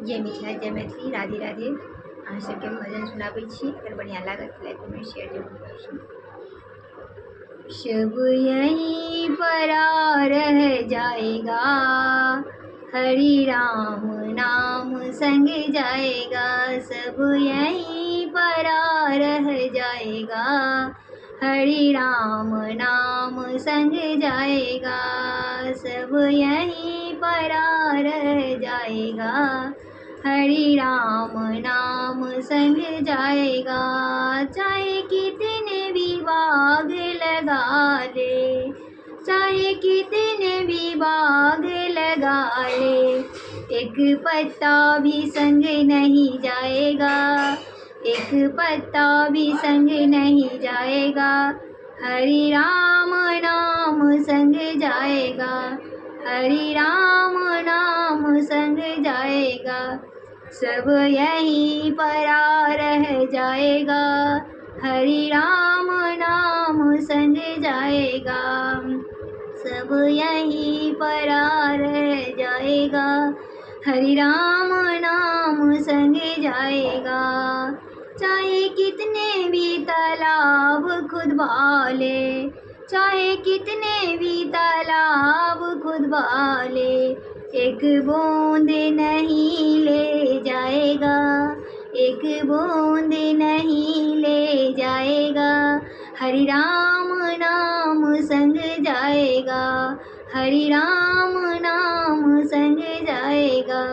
जय मिथिला जय मैथिली, राधे राधे। अहाँ सबके भजन सुनाबै छी। अगर बढ़िया लागत लाइक कमेंट शेयर जरूर करू। सब यहीं परा रह जाएगा, हरि राम नाम संग जाएगा। सब यहीं परा रह जाएगा, हरि राम नाम संग जाएगा। सब यहीं परा रह जाएगा, हरि राम नाम संग जाएगा। चाहे कितने भी बाग लगा ले, चाहे कितने भी बाग लगा ले, एक पत्ता भी संग नहीं जाएगा, एक पत्ता भी संग नहीं जाएगा। हरि राम नाम संग जाएगा, हरि राम नाम संग जाएगा। सब यहीं परा रह जाएगा, हरि राम नाम संग जाएगा। सब यहीं परा रह जाएगा, हरि राम नाम संग जाएगा। चाहे कितने भी तालाब खुदवा ले, चाहे कितने भी तालाब खुदवा ले, एक बूंद नहीं ले जाएगा, एक बूंद नहीं ले जाएगा। हरि राम नाम संग जाएगा, हरि राम नाम संग जाएगा।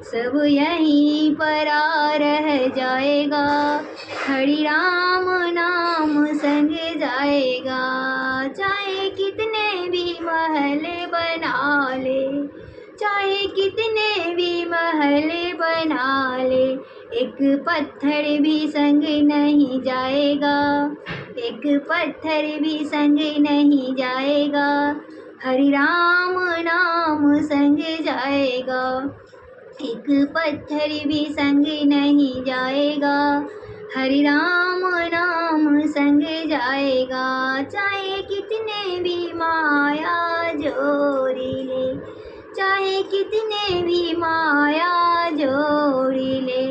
सब यहीं परा रह जाएगा, हरि राम नाम संग जाएगा। चाहे कितने भी महल बना ले, चाहे कितने भी महल बना ले, एक पत्थर भी संग नहीं जाएगा, एक पत्थर भी संग नहीं जाएगा। हरि राम नाम संग जाएगा, एक पत्थर भी संग नहीं जाएगा। हरि राम नाम संग जाएगा। चाहे कितने भी माया जोड़ी ले, चाहे कितने भी माया जोड़ी ले,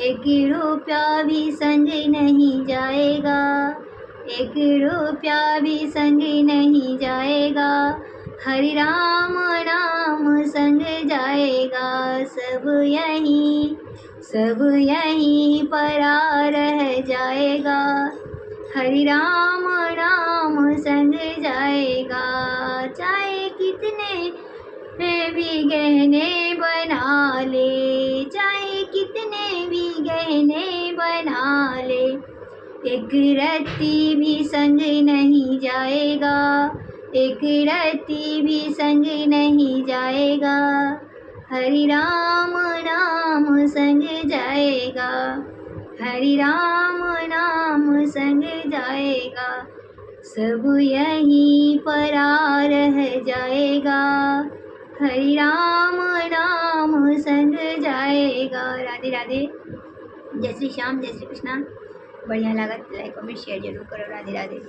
एक रुपया भी संग नहीं जाएगा, एक रुपया भी संग नहीं जाएगा। हरि राम नाम संग जाएगा। सब यहीं परा रह जाएगा, हरि राम नाम संग जाएगा। चाहे कितने भी गहने बना ले, चाहे कितने भी गहने बना ले, एक रत्ती भी संग नहीं जाएगा, एक रत्ती भी संग नहीं जाएगा। हरि राम नाम संग जाएगा, हरि राम नाम संग जाएगा। सब यहीं परा रह जाएगा, हरि राम नाम संग जाएगा। राधे राधे। जय श्री श्याम, जय श्री कृष्णा। बढ़िया लागत लाइक कमेंट शेयर जरूर करो। राधे राधे।